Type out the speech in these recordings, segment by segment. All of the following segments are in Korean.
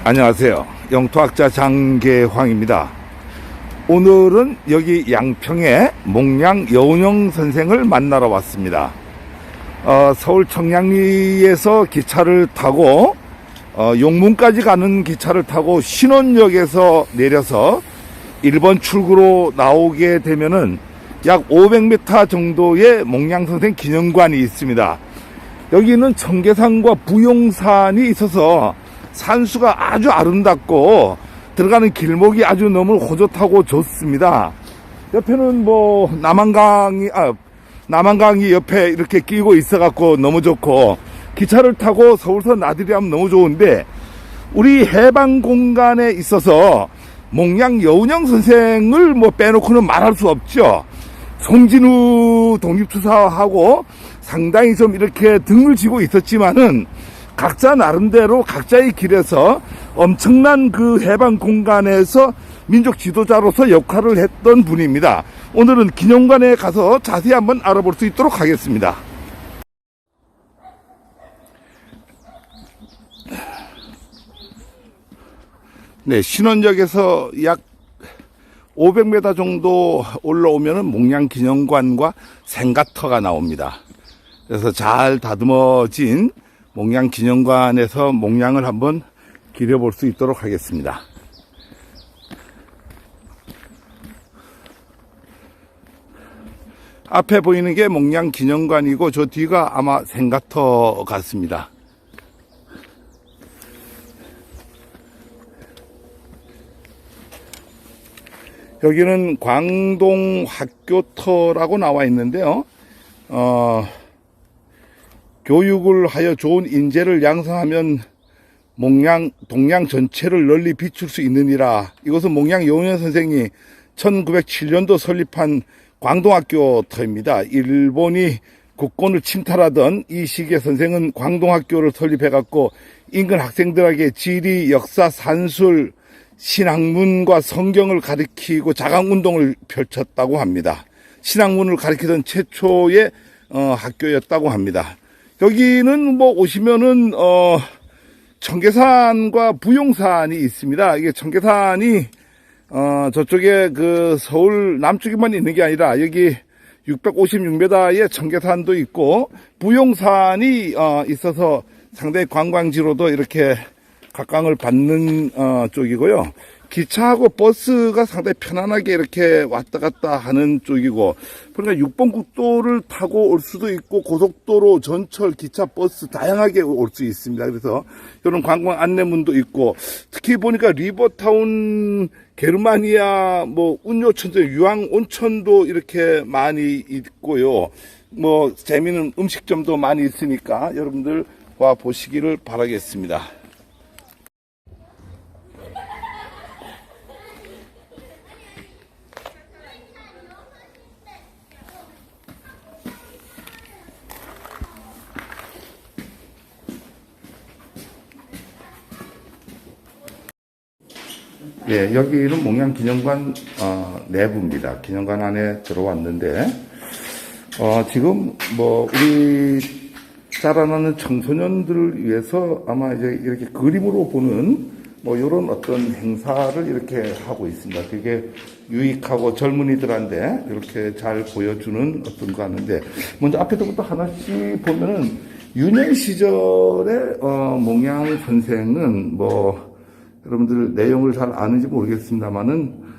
안녕하세요. 영토학자 장계황입니다. 오늘은 여기 양평에 몽양 여운형 선생을 만나러 왔습니다. 서울 청량리에서 기차를 타고 용문까지 가는 기차를 타고 신원역에서 내려서 1번 출구로 나오게 되면은 약 500m 정도의 몽양 선생 기념관이 있습니다. 여기는 청계산과 부용산이 있어서 산수가 아주 아름답고 들어가는 길목이 아주 너무 호젓하고 좋습니다. 옆에는 뭐 남한강이 옆에 이렇게 끼고 있어갖고 너무 좋고, 기차를 타고 서울선 나들이 하면 너무 좋은데, 우리 해방 공간에 있어서 몽양 여운형 선생을 뭐 빼놓고는 말할 수 없죠. 송진우 독립투사하고 상당히 좀 이렇게 등을 지고 있었지만은 각자 나름대로 각자의 길에서 엄청난 그 해방 공간에서 민족 지도자로서 역할을 했던 분입니다. 오늘은 기념관에 가서 자세히 한번 알아볼 수 있도록 하겠습니다. 네, 신원역에서 약 500m 정도 올라오면은 몽양 기념관과 생가터가 나옵니다. 그래서 잘 다듬어진 몽양 기념관에서 몽양을 한번 기려볼 수 있도록 하겠습니다. 앞에 보이는 게 몽양 기념관이고 저 뒤가 아마 생가터 같습니다. 여기는 광동학교터라고 나와 있는데요. 교육을 하여 좋은 인재를 양성하면 동양 전체를 널리 비출 수 있느니라. 이것은 몽양 여운형 선생이 1907년도 설립한 광동학교터입니다. 일본이 국권을 침탈하던 이 시기에 선생은 광동학교를 설립해갖고 인근 학생들에게 지리, 역사, 산술, 신학문과 성경을 가르치고 자강운동을 펼쳤다고 합니다. 신학문을 가르치던 최초의 학교였다고 합니다. 여기는 뭐 오시면은 청계산과 부용산이 있습니다. 이게 청계산이 저쪽에 그 서울 남쪽에만 있는 게 아니라 여기 656m의 청계산도 있고 부용산이 있어서 상당히 관광지로도 이렇게 각광을 받는 쪽이고요. 기차하고 버스가 상당히 편안하게 이렇게 왔다 갔다 하는 쪽이고, 그러니까 6번 국도를 타고 올 수도 있고 고속도로, 전철, 기차, 버스 다양하게 올 수 있습니다. 그래서 이런 관광 안내문도 있고, 특히 보니까 리버타운, 게르마니아, 뭐 운요천도, 유황 온천도 이렇게 많이 있고요. 뭐 재미있는 음식점도 많이 있으니까 여러분들 와 보시기를 바라겠습니다. 예, 여기는 몽양 기념관 내부입니다. 기념관 안에 들어왔는데 지금 뭐 우리 자라나는 청소년들을 위해서 아마 이제 이렇게 그림으로 보는 뭐 이런 어떤 행사를 이렇게 하고 있습니다. 되게 유익하고 젊은이들한테 이렇게 잘 보여주는 어떤 거 하는데, 먼저 앞에서부터 하나씩 보면은 유년 시절에 몽양 선생은 뭐 여러분들 내용을 잘 아는지 모르겠습니다만은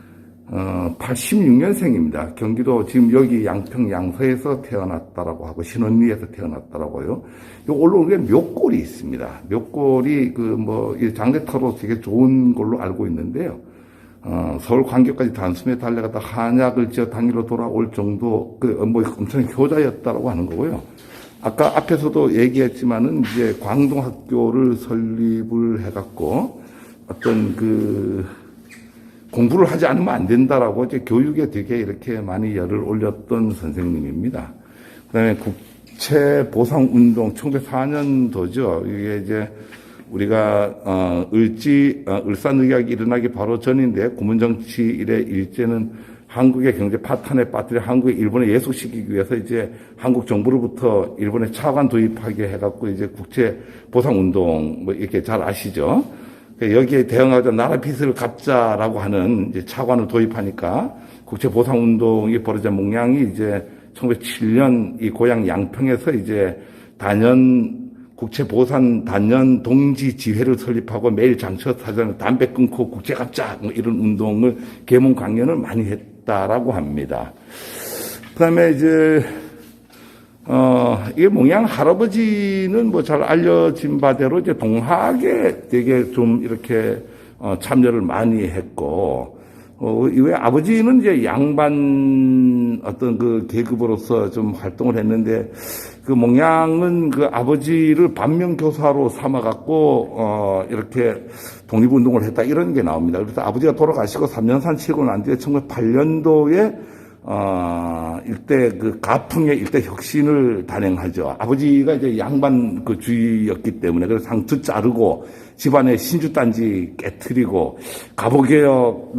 86년생입니다. 경기도 지금 여기 양평 양서에서 태어났다라고 하고 신원리에서 태어났다라고요. 요 올라온 게 묘골이 있습니다. 묘골이 그 뭐 장례터로 되게 좋은 걸로 알고 있는데요. 서울 광교까지 단숨에 달려갔다 한약을 지어 당일로 돌아올 정도 뭐 엄청 효자였다라고 하는 거고요. 아까 앞에서도 얘기했지만은 이제 광동학교를 설립을 해갖고 어떤 그 공부를 하지 않으면 안 된다라고 이제 교육에 되게 이렇게 많이 열을 올렸던 선생님입니다. 그다음에 국채보상운동 1904년도죠. 이게 이제 우리가 을사늑약이 일어나기 바로 전인데 고문정치 일의 일제는 한국의 경제 파탄에 빠뜨려 한국에 일본에 예속시키기 위해서 이제 한국 정부로부터 일본에 차관 도입하게 해갖고 이제 국채보상운동 뭐 이렇게 잘 아시죠. 여기에 대응하자 나라 빚을 갚자라고 하는 이제 차관을 도입하니까 국제보상운동이 벌어진 목량이 이제 1907년 이 고향 양평에서 이제 국제보상 단연 동지지회를 설립하고 매일 장처 사전 담배 끊고 국제 갚자 뭐 이런 운동을 계몽 강연을 많이 했다라고 합니다. 그다음에 이제 이게 목양 할아버지는 뭐 잘 알려진 바대로 이제 동학에 되게 좀 이렇게 참여를 많이 했고, 이외에 아버지는 이제 양반 어떤 그 계급으로서 좀 활동을 했는데, 그 목양은 그 아버지를 반면교사로 삼아갖고, 이렇게 독립운동을 했다 이런 게 나옵니다. 그래서 아버지가 돌아가시고 3년산 치고 난 뒤에 1908년도에 일대 그 가풍의 일대 혁신을 단행하죠. 아버지가 이제 양반 그 주의였기 때문에 그래서 상투 자르고 집안의 신주단지 깨트리고 가보개혁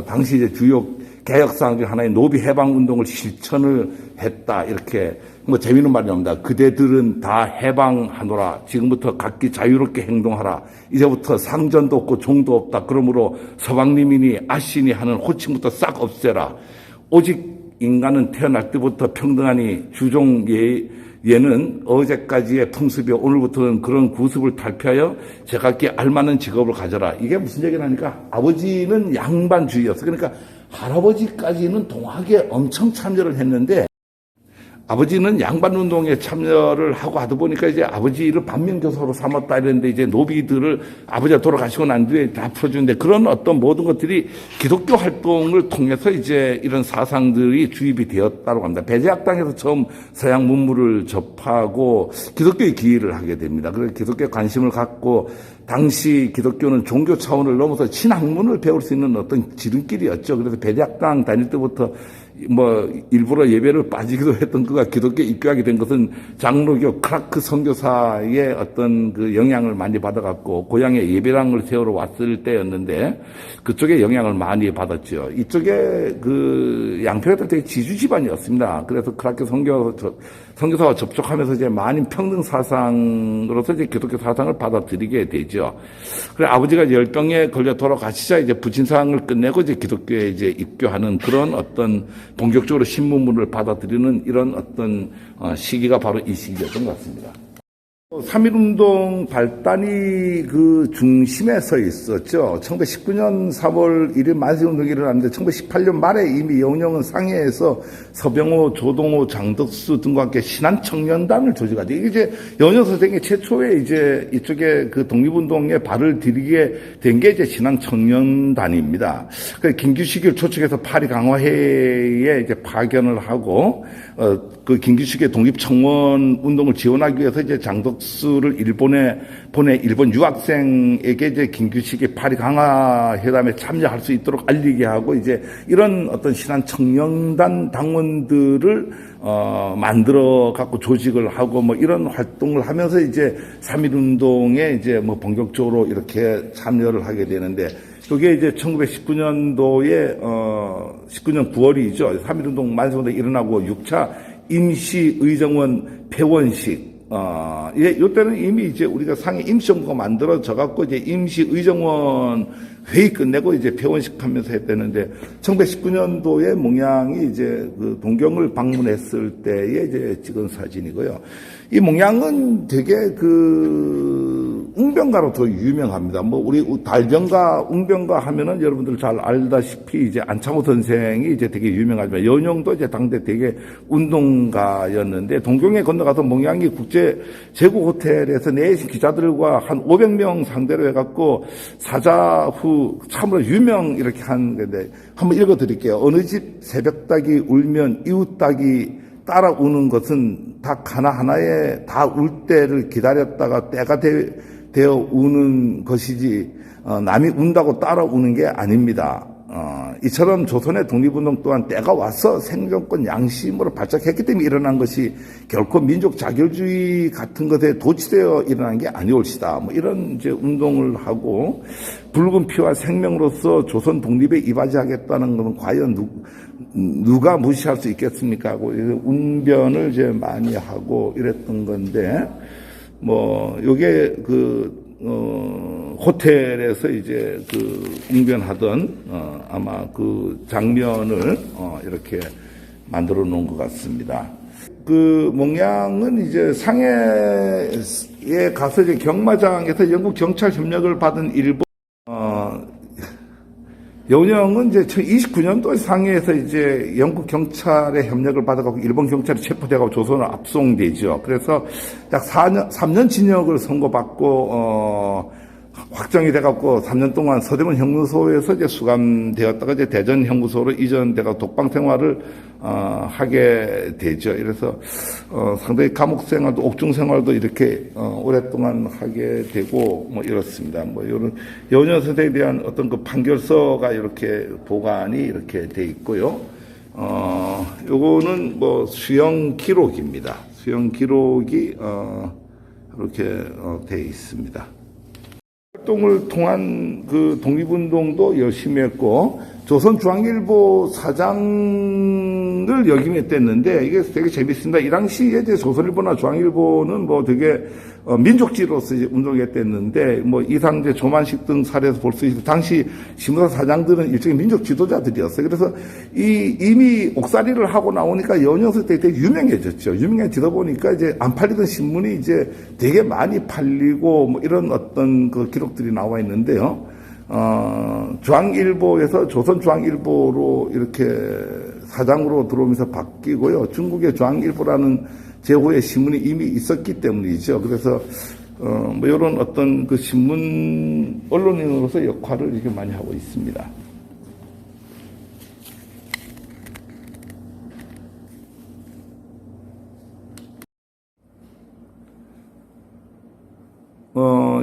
당시 이제 주요 개혁사항 중 하나의 노비 해방 운동을 실천을 했다. 이렇게 뭐 재미있는 말이 나옵니다. 그대들은 다 해방하노라. 지금부터 각기 자유롭게 행동하라. 이제부터 상전도 없고 종도 없다. 그러므로 서방님이니 아씨니 하는 호칭부터 싹 없애라. 오직 인간은 태어날 때부터 평등하니 주종 얘는 어제까지의 풍습이 오늘부터는 그런 구습을 탈피하여 제각기 알맞는 직업을 가져라. 이게 무슨 얘기냐니까 아버지는 양반주의였어. 그러니까 할아버지까지는 동학에 엄청 참여를 했는데 아버지는 양반운동에 참여를 하고 하다 보니까 이제 아버지를 반면교사로 삼았다 이랬는데 이제 노비들을 아버지가 돌아가시고 난 뒤에 다 풀어주는데 그런 어떤 모든 것들이 기독교 활동을 통해서 이제 이런 사상들이 주입이 되었다고 합니다. 배제학당에서 처음 서양 문물을 접하고 기독교의 기회를 하게 됩니다. 그래서 기독교에 관심을 갖고 당시 기독교는 종교 차원을 넘어서 신학문을 배울 수 있는 어떤 지름길이었죠. 그래서 배제학당 다닐 때부터 뭐 일부러 예배를 빠지기도 했던 그가 기독교에 입교하게 된 것은 장로교 크라크 선교사의 어떤 그 영향을 많이 받아갖고 고향에 예배당을 세우러 왔을 때였는데 그쪽에 영향을 많이 받았죠. 이쪽에 그 양평에도 되게 지주 집안이었습니다. 그래서 크라크 선교사와 접촉하면서 이제 많은 평등 사상으로서 이제 기독교 사상을 받아들이게 되죠. 그래 아버지가 열병에 걸려 돌아가시자 이제 부친상을 끝내고 이제 기독교에 이제 입교하는 그런 어떤 본격적으로 신문물을 받아들이는 이런 어떤 시기가 바로 이 시기였던 것 같습니다. 3.1운동 발단이 그 중심에 서 있었죠. 1919년 4월 1일 만세운동이 일어났는데 1918년 말에 이미 영영은 상해에서 서병호, 조동호, 장덕수 등과 함께 신한청년단을 조직하죠. 이게 이제 연영 선생이 최초에 이제 이쪽에 그 독립운동에 발을 들이게 된 게 이제 신한청년단입니다. 그 김규식을 초청해서 파리 강화회에 이제 파견을 하고 그 김규식의 독립청원 운동을 지원하기 위해서 이제 장덕수를 일본에 보내 일본 유학생에게 이제 김규식의 파리 강화 회담에 참여할 수 있도록 알리게 하고 이제 이런 어떤 신한 청년단 당원들을 만들어 갖고 조직을 하고 뭐 이런 활동을 하면서 이제 3.1 운동에 이제 뭐 본격적으로 이렇게 참여를 하게 되는데 그게 이제 1919년도에 19년 9월이죠. 3.1 운동 만세운동이 일어나고 6차 임시의정원 폐원식 요때는 이미 이제 우리가 상해 임시정부가 만들어져 갖고 이제 임시의정원 회의 끝내고 이제 폐원식 하면서 했다는데 1919년도에 몽양이 이제 그 동경을 방문했을 때에 이제 찍은 사진이고요. 이 몽양은 되게 그 웅변가로 더 유명합니다. 뭐 우리 달변가, 웅변가 하면은 여러분들 잘 알다시피 이제 안창호 선생이 이제 되게 유명하지만 연용도 이제 당대 되게 운동가였는데 동경에 건너가서 몽양이 국제 제국 호텔에서 내신 기자들과 한 500명 상대로 해갖고 사자후 참으로 유명 이렇게 한 건데 한번 읽어드릴게요. 어느 집 새벽닭이 울면 이웃닭이 따라 우는 것은 닭 하나하나에 다 울 때를 기다렸다가 때가 되어 우는 것이지 남이 운다고 따라 우는 게 아닙니다. 이처럼 조선의 독립운동 또한 때가 와서 생존권 양심으로 발작했기 때문에 일어난 것이 결코 민족 자결주의 같은 것에 도취되어 일어난 게 아니올시다. 뭐 이런 이제 운동을 하고 붉은 피와 생명으로서 조선 독립에 이바지하겠다는 것은 과연 누가 무시할 수 있겠습니까? 하고 운변을 이제 많이 하고 이랬던 건데 뭐 요게 그 호텔에서 이제 웅변하던, 아마 그 장면을, 이렇게 만들어 놓은 것 같습니다. 몽양은 이제 상해에 가서 이제 경마장에서 영국 경찰 협력을 받은 일본, 여운형은 이제 1929년도에 상해에서 이제 영국 경찰의 협력을 받아가고 일본 경찰이 체포돼가고 조선을 압송되죠. 그래서 약 3년 징역을 선고받고, 확정이 돼갖고 3년 동안 서대문 형무소에서 이제 수감되었다가 이제 대전 형무소로 이전돼가 독방 생활을 하게 되죠. 그래서 상당히 감옥 생활도 옥중 생활도 이렇게 오랫동안 하게 되고 뭐 이렇습니다. 뭐 이런 여운형 선생에 대한 어떤 그 판결서가 이렇게 보관이 이렇게 돼 있고요. 요거는 뭐 수형 기록입니다. 수형 기록이 이렇게 돼 있습니다. 활동을 통한 그 독립운동도 열심히 했고, 조선중앙일보 사장을 역임했댔는데, 이게 되게 재밌습니다. 이 당시에 이제 조선일보나 중앙일보는 뭐 되게, 민족지로서 이제 운동했댔는데, 뭐 이상재, 조만식 등 사례에서 볼 수 있어요. 당시 신문사 사장들은 일종의 민족 지도자들이었어요. 그래서 이미 옥살이를 하고 나오니까 연영석 때 되게 유명해졌죠. 유명해지다 보니까 이제 안 팔리던 신문이 이제 되게 많이 팔리고 뭐 이런 어떤 그 기록들이 나와 있는데요. 중앙일보에서 조선중앙일보로 이렇게 사장으로 들어오면서 바뀌고요. 중국의 중앙일보라는 제후의 신문이 이미 있었기 때문이죠. 그래서, 뭐, 이런 어떤 그 신문, 언론인으로서 역할을 이렇게 많이 하고 있습니다.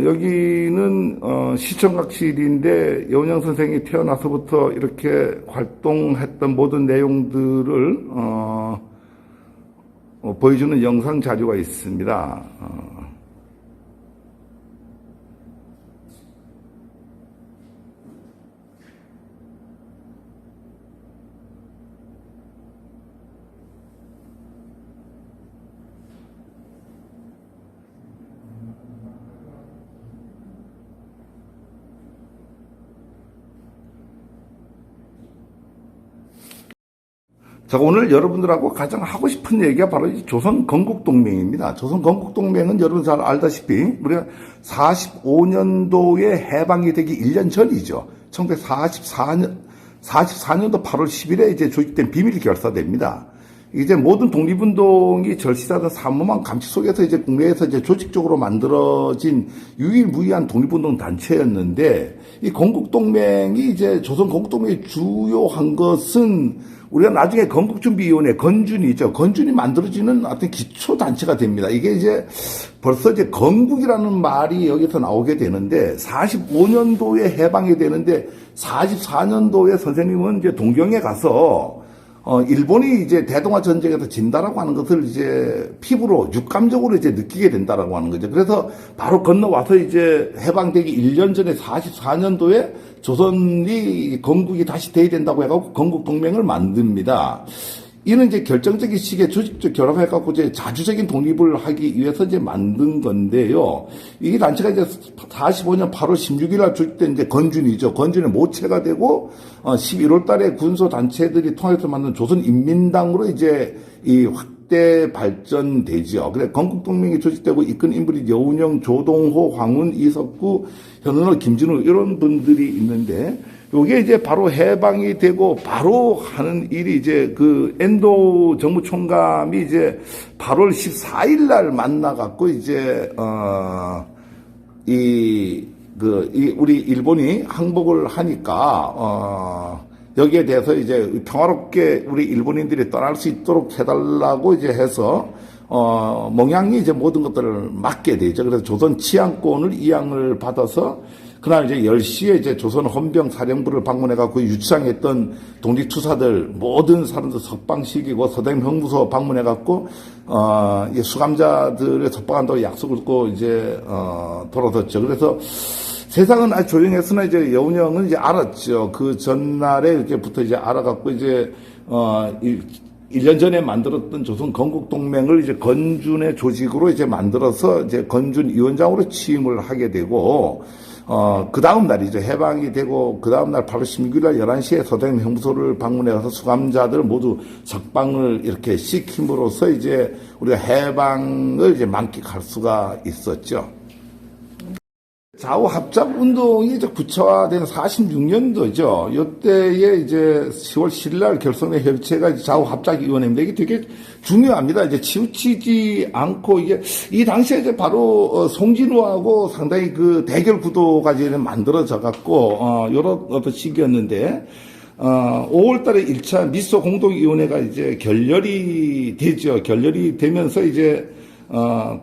여기는, 시청각실인데, 여운형 선생이 태어나서부터 이렇게 활동했던 모든 내용들을, 보여주는 영상 자료가 있습니다. 자, 오늘 여러분들하고 가장 하고 싶은 얘기가 바로 이 조선 건국동맹입니다. 조선 건국동맹은 여러분 잘 알다시피 우리가 45년도에 해방이 되기 1년 전이죠. 1944년도 8월 10일에 이제 조직된 비밀결사대입니다. 이제 모든 독립운동이 절실하던 삼엄한 감시 속에서 이제 국내에서 이제 조직적으로 만들어진 유일무이한 독립운동 단체였는데, 이 건국동맹이 이제 조선 건국동맹이 주요한 것은 우리가 나중에 건국준비위원회, 건준이 있죠. 건준이 만들어지는 어떤 기초단체가 됩니다. 이게 이제 벌써 이제 건국이라는 말이 여기서 나오게 되는데, 45년도에 해방이 되는데, 44년도에 선생님은 이제 동경에 가서 일본이 이제 대동아 전쟁에서 진다라고 하는 것을 이제 피부로 육감적으로 이제 느끼게 된다라고 하는 거죠. 그래서 바로 건너와서 이제 해방되기 1년 전에 44년도에 조선이 건국이 다시 돼야 된다고 해갖고 건국동맹을 만듭니다. 이는 이제 결정적인 시기에 조직적 결합해갖고 이제 자주적인 독립을 하기 위해서 이제 만든 건데요. 이 단체가 이제 45년 8월 16일 날 조직된 이제 건준이죠. 건준의 모체가 되고, 11월 달에 군소 단체들이 통해서 만든 조선인민당으로 이제 이 확대 발전되죠. 그래, 건국동맹이 조직되고 이끈 인물이 여운형, 조동호, 황운, 이석구, 현은호, 김진우 이런 분들이 있는데, 요게 이제 바로 해방이 되고 바로 하는 일이 이제 그 엔도 정무총감이 이제 8월 14일 날 만나갖고 이제, 우리 일본이 항복을 하니까, 여기에 대해서 이제 평화롭게 우리 일본인들이 떠날 수 있도록 해달라고 이제 해서, 몽양이 이제 모든 것들을 맡게 되죠. 그래서 조선 치안권을 이양을 받아서 그날 이제 10시에 이제 조선 헌병 사령부를 방문해갖고 유치장했던 독립투사들 모든 사람들 석방시키고 서대문 형무소 방문해갖고, 수감자들을 석방한다고 약속을 듣고 이제, 돌아섰죠. 그래서 세상은 아주 조용했으나 이제 여운형은 이제 알았죠. 그 전날에 이렇게부터 이제 알아갖고 이제, 1년 전에 만들었던 조선 건국동맹을 이제 건준의 조직으로 이제 만들어서 이제 건준 위원장으로 취임을 하게 되고, 그 다음 날이죠. 해방이 되고, 그 다음 날 8월 16일 날 11시에 서대문 형무소를 방문해 가서 수감자들 모두 석방을 이렇게 시킴으로써 이제 우리가 해방을 이제 만끽할 수가 있었죠. 좌우 합작 운동이 이제 구체화된 46년도죠. 이때에 이제 10월 7일 날 결성된 협의체가 좌우 합작 위원회입니다. 이게 되게 중요합니다. 이제 치우치지 않고 이게 이 당시에 이제 바로 송진우하고 상당히 그 대결 구도가 이제 만들어져 갖고 요런 어떤 시기였는데 5월 달에 1차 미소 공동위원회가 이제 결렬이 되죠. 결렬이 되면서 이제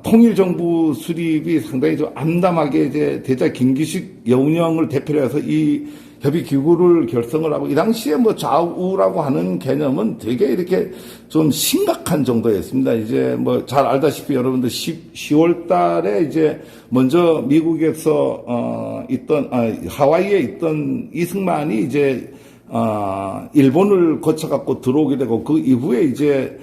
통일정부 수립이 상당히 좀 암담하게 이제 대자 김기식 여운형을 대표로 해서 이 협의기구를 결성을 하고, 이 당시에 뭐 좌우라고 하는 개념은 되게 이렇게 좀 심각한 정도였습니다. 이제 뭐 잘 알다시피 여러분들 10월 달에 이제 먼저 미국에서, 하와이에 있던 이승만이 이제, 일본을 거쳐갖고 들어오게 되고, 그 이후에 이제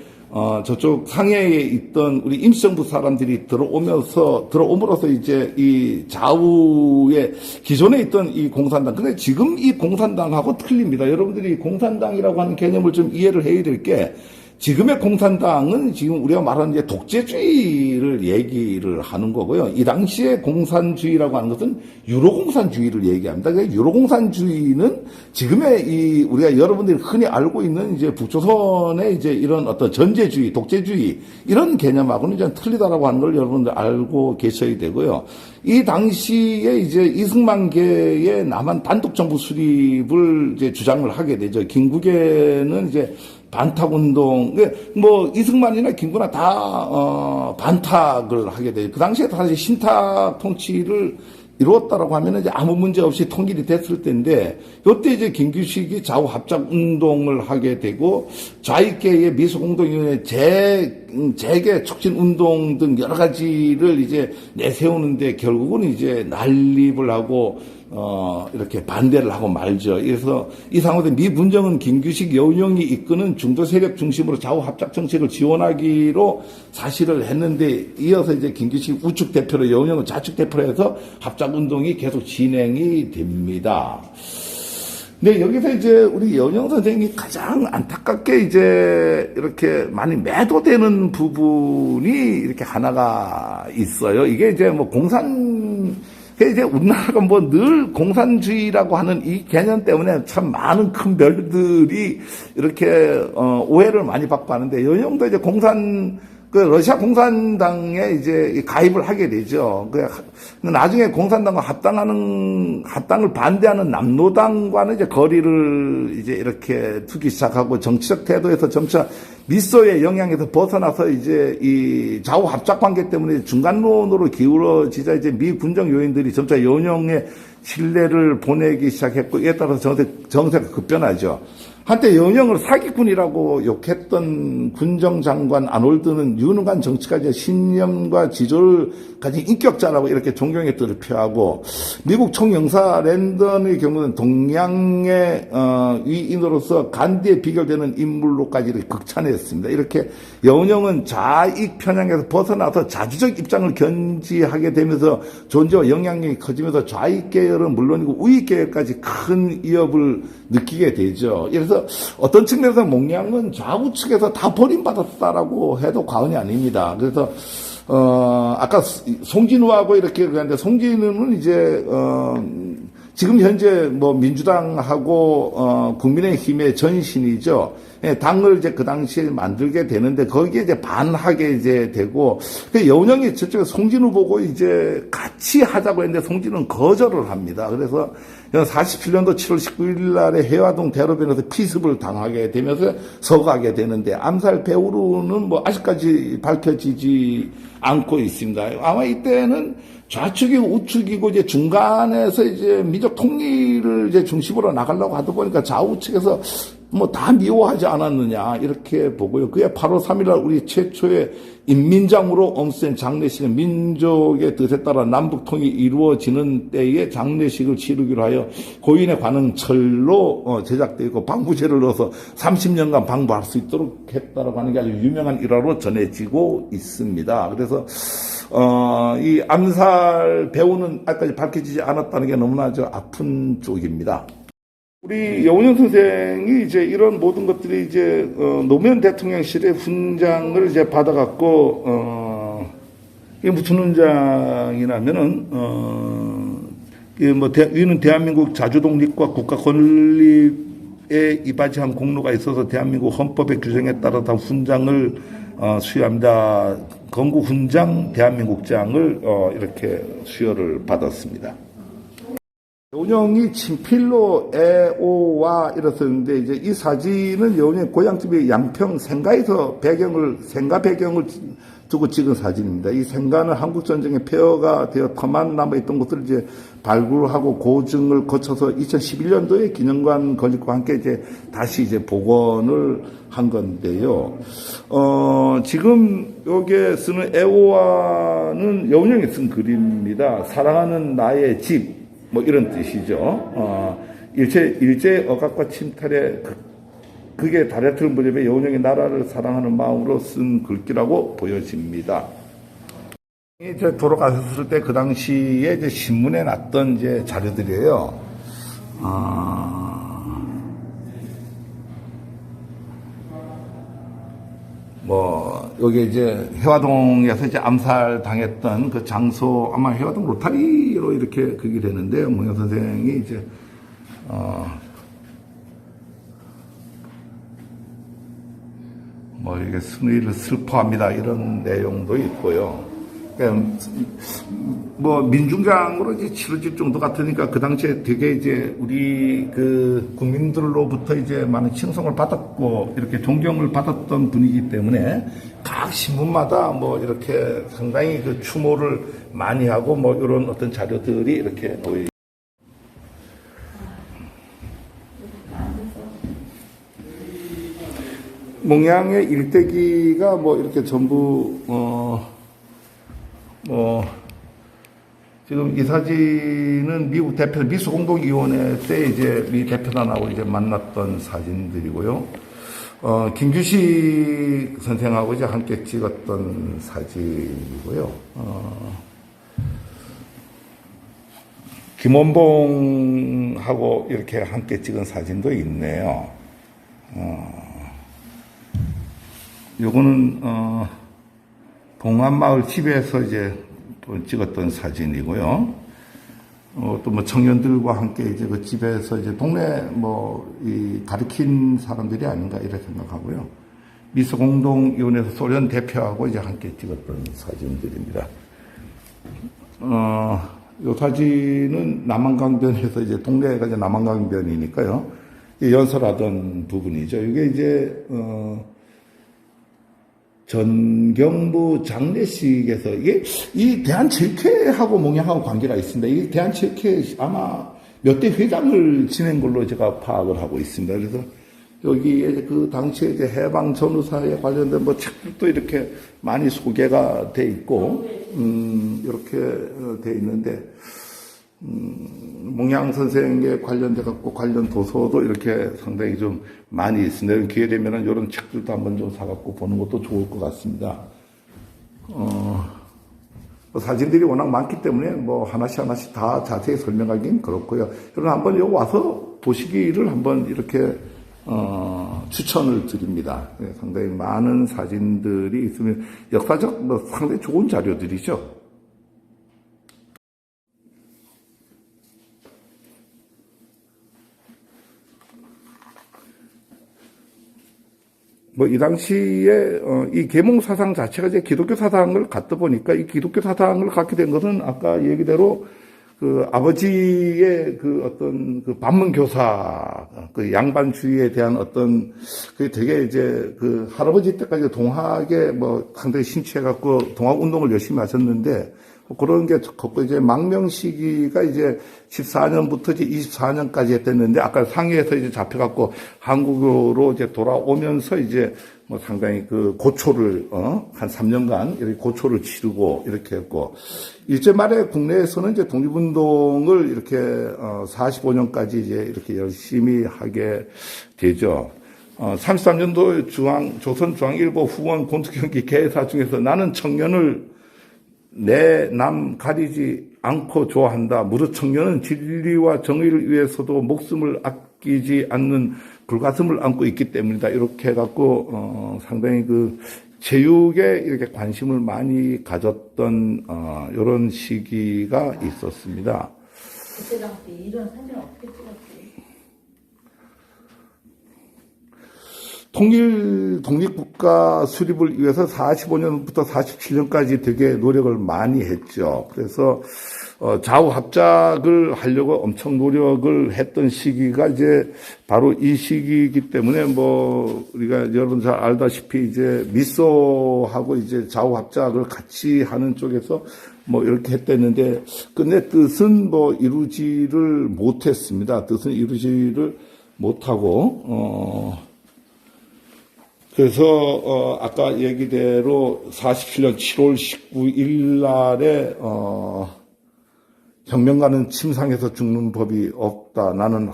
저쪽 상해에 있던 우리 임시정부 사람들이 들어옴으로써 이제 이 좌우에 기존에 있던 이 공산당. 근데 지금 이 공산당하고 틀립니다. 여러분들이 공산당이라고 하는 개념을 좀 이해를 해야 될 게, 지금의 공산당은 지금 우리가 말하는 이제 독재주의를 얘기를 하는 거고요. 이 당시에 공산주의라고 하는 것은 유로공산주의를 얘기합니다. 그러니까 유로공산주의는 지금의 우리가 여러분들이 흔히 알고 있는 이제 북조선의 이제 이런 어떤 전제주의, 독재주의 이런 개념하고는 좀 틀리다라고 하는 걸 여러분들 알고 계셔야 되고요. 이 당시에 이제 이승만계의 남한 단독정부 수립을 이제 주장을 하게 되죠. 김구계는 이제 반탁운동, 뭐, 이승만이나 김구나 다, 반탁을 하게 돼요. 그 당시에 사실 신탁 통치를 이루었다라고 하면 이제 아무 문제 없이 통일이 됐을 때인데, 요때 이제 김규식이 좌우 합작 운동을 하게 되고, 좌익계의 미소공동위원회 재개 촉진 운동 등 여러 가지를 이제 내세우는데 결국은 이제 난립을 하고, 이렇게 반대를 하고 말죠. 그래서 이 상황에서 미분정은 김규식 여운형이 이끄는 중도 세력 중심으로 좌우 합작 정책을 지원하기로 사실을 했는데, 이어서 이제 김규식 우측 대표로 여운형은 좌측 대표로 해서 합작 운동이 계속 진행이 됩니다. 네, 여기서 이제 우리 여운형 선생님이 가장 안타깝게 이제 이렇게 많이 매도되는 부분이 이렇게 하나가 있어요. 이게 이제 뭐 이제 우리나라가 뭐 늘 공산주의라고 하는 이 개념 때문에 참 많은 큰 별들이 이렇게 오해를 많이 받고 하는데, 여운형도 이제 러시아 공산당에 이제 가입을 하게 되죠. 나중에 공산당과 합당을 반대하는 남로당과는 이제 거리를 이제 이렇게 두기 시작하고, 정치적 태도에서 점차 미소의 영향에서 벗어나서 이제 이 좌우 합작 관계 때문에 중간론으로 기울어지자 이제 미군정 요인들이 점차 여운형의 신뢰를 보내기 시작했고, 이에 따라서 정세가 급변하죠. 한때 여운형을 사기꾼이라고 욕했던 군정장관 아놀드는 유능한 정치가지 신념과 지조를 가진 인격자라고 이렇게 존경했던 표하고, 미국 총영사 랜던의 경우는 동양의 위인으로서 간디에 비교되는 인물로까지 이렇게 극찬했습니다. 이렇게 여운형은 좌익 편향에서 벗어나서 자주적 입장을 견지하게 되면서 존재와 영향력이 커지면서 좌익 계열은 물론이고 우익 계열까지 큰 위협을 느끼게 되죠. 그래서 어떤 측면에서 몽양은 좌우측에서 다 버림받았다라고 해도 과언이 아닙니다. 그래서 아까 송진우하고 이렇게 그랬는데, 송진우는 이제 지금 현재 뭐 민주당하고 국민의힘의 전신이죠. 예, 당을 이제 그 당시에 만들게 되는데 거기에 이제 반하게 이제 되고, 여운형이 저쪽에 송진우 보고 이제 같이 하자고 했는데 송진우는 거절을 합니다. 그래서 47년도 7월 19일 날에 해화동 대로변에서 피습을 당하게 되면서 서가게 되는데, 암살 배후로는 뭐 아직까지 밝혀지지 않고 있습니다. 아마 이때는 좌측이고 우측이고 이제 중간에서 이제 민족 통일을 이제 중심으로 나가려고 하다 보니까 좌우측에서 뭐 다 미워하지 않았느냐 이렇게 보고요. 그게 8월 3일날 우리 최초의 인민장으로 엄수된 장례식은 민족의 뜻에 따라 남북통이 이루어지는 때에 장례식을 치르기로 하여 고인에 관한 철로 제작되어 있고 방부제를 넣어서 30년간 방부할 수 있도록 했다라고 하는 게 아주 유명한 일화로 전해지고 있습니다. 그래서 이 암살 배우는 아직까지 밝혀지지 않았다는 게 너무나 아픈 쪽입니다. 우리 여운형 선생이 이제 이런 모든 것들이 이제 노무현 대통령실의 훈장을 이제 받아갖고 이게 무슨 훈장이냐면은 이게 뭐 이는 대한민국 자주독립과 국가 건립에 이바지한 공로가 있어서 대한민국 헌법의 규정에 따라 다 훈장을 수여합니다. 건국 훈장 대한민국장을 이렇게 수여를 받았습니다. 여운형이 친필로 애오와 이랬었는데 이제 이 사진은 여운형 고향집이 양평 생가에서 생가 배경을 두고 찍은 사진입니다. 이 생가는 한국전쟁에 폐허가 되어 터만 남아있던 것들을 이제 발굴하고 고증을 거쳐서 2011년도에 기념관 건립과 함께 이제 다시 이제 복원을 한 건데요. 지금 여기에 쓰는 애오와는 여운형이 쓴 글입니다. 사랑하는 나의 집. 뭐 이런 뜻이죠. 일제 억압과 침탈에 극의 다이어트를 무렵에 여운형이 나라를 사랑하는 마음으로 쓴 글귀라고 보여집니다. 이제 돌아가셨을 때 그 당시에 이제 신문에 났던 이제 자료들이에요. 여기 이제 해화동에서 이제 암살 당했던 그 장소, 아마 해화동 로타리로 이렇게 그게 되는데요. 문현 선생이 이제, 이게 승리를 슬퍼합니다. 이런 내용도 있고요. 민중장으로 이제 치러질 정도 같으니까 그 당시에 되게 이제 우리 그 국민들로부터 이제 많은 칭송을 받았고 이렇게 존경을 받았던 분이기 때문에 각 신문마다 이렇게 상당히 그 추모를 많이 하고 이런 어떤 자료들이 이렇게 놓여. 몽양의 일대기가 이렇게 전부 지금 이 사진은 미국 대표 미수공동위원회 때 이제 미 대표단하고 이제 만났던 사진들이고요. 김규식 선생하고 이제 함께 찍었던 사진이고요. 김원봉하고 이렇게 함께 찍은 사진도 있네요. 요거는 동안마을 집에서 이제 찍었던 사진이고요. 또 청년들과 함께 이제 그 집에서 이제 동네 가르친 사람들이 아닌가 이렇게 생각하고요. 미수공동위원회에서 소련 대표하고 이제 함께 찍었던 사진들입니다. 요 사진은 남한강변에서 이제 동네가 이제 남한강변이니까요. 연설하던 부분이죠. 이게 이제, 전경부 장례식에서 이 대한체육회하고 몽양하고 관계가 있습니다. 이 대한체육회 아마 몇 대 회장을 지낸 걸로 제가 파악을 하고 있습니다. 그래서 여기에 그 당시에 이제 해방 전후사에 관련된 책들도 이렇게 많이 소개가 돼 있고, 이렇게 돼 있는데, 몽양 선생에 관련돼갖고 관련 도서도 이렇게 상당히 좀 많이 있습니다. 기회 되면은 이런 책들도 한번 좀 사갖고 보는 것도 좋을 것 같습니다. 사진들이 워낙 많기 때문에 하나씩 다 자세히 설명하기는 그렇고요. 그러나 한번 여기 와서 보시기를 한번 이렇게 추천을 드립니다. 상당히 많은 사진들이 있으면 역사적 상당히 좋은 자료들이죠. 이 당시에, 이 계몽 사상 자체가 이제 기독교 사상을 갖다 보니까 이 기독교 사상을 갖게 된 것은 아까 얘기대로 그 아버지의 그 어떤 그 반문교사, 그 양반주의에 대한 어떤 그 되게 이제 그 할아버지 때까지 동학에 상당히 심취해갖고 동학 운동을 열심히 하셨는데 그런 게 컸고, 이제 망명 시기가 이제 14년부터 이제 24년까지 했댔는데, 아까 상해에서 이제 잡혀갖고 한국으로 이제 돌아오면서 이제 뭐 상당히 그 고초를, 한 3년간 이렇게 고초를 치르고 이렇게 했고, 일제 말에 국내에서는 이제 독립운동을 이렇게, 45년까지 이제 이렇게 열심히 하게 되죠. 33년도 조선중앙일보 후원 권투경기 개회사 중에서 나는 청년을 내 남 가리지 않고 좋아한다. 무릇 청년은 진리와 정의를 위해서도 목숨을 아끼지 않는 불가슴을 안고 있기 때문이다. 이렇게 해갖고, 상당히 그, 체육에 이렇게 관심을 많이 가졌던, 이런 시기가 있었습니다. 그때 당시 이런 사진을 어떻게 찍었지? 독립국가 수립을 위해서 45년부터 47년까지 되게 노력을 많이 했죠. 그래서, 좌우 합작을 하려고 엄청 노력을 했던 시기가 이제 바로 이 시기이기 때문에 뭐, 우리가 여러분 잘 알다시피 이제 미소하고 이제 좌우 합작을 같이 하는 쪽에서 뭐 이렇게 했댔는데, 근데 뜻은 뭐 이루지를 못했습니다. 뜻은 이루지를 못하고, 그래서 아까 얘기대로 47년 7월 19일 날에 혁명가는 침상에서 죽는 법이 없다. 나는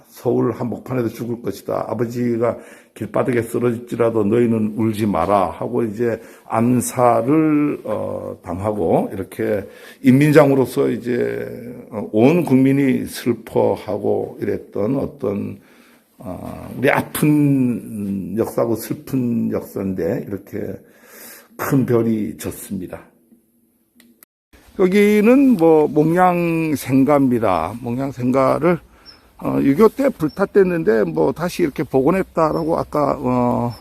서울 한복판에서 죽을 것이다. 아버지가 길바닥에 쓰러질지라도 너희는 울지 마라 하고 이제 암살을 당하고 이렇게 인민장으로서 이제 온 국민이 슬퍼하고 이랬던 어떤 우리 아픈 역사고 슬픈 역사인데 이렇게 큰 별이 졌습니다. 여기는 뭐 목량생가입니다. 목량생가를 6.25 때 불탔댔는데 뭐 다시 이렇게 복원했다라고 아까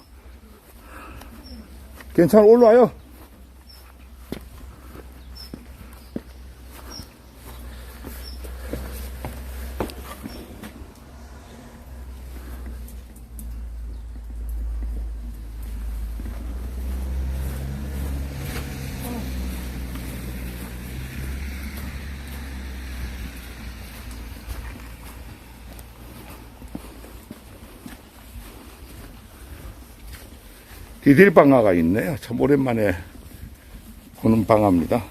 괜찮아 올라와요. 디딜방아가 있네요. 참 오랜만에 보는 방아입니다.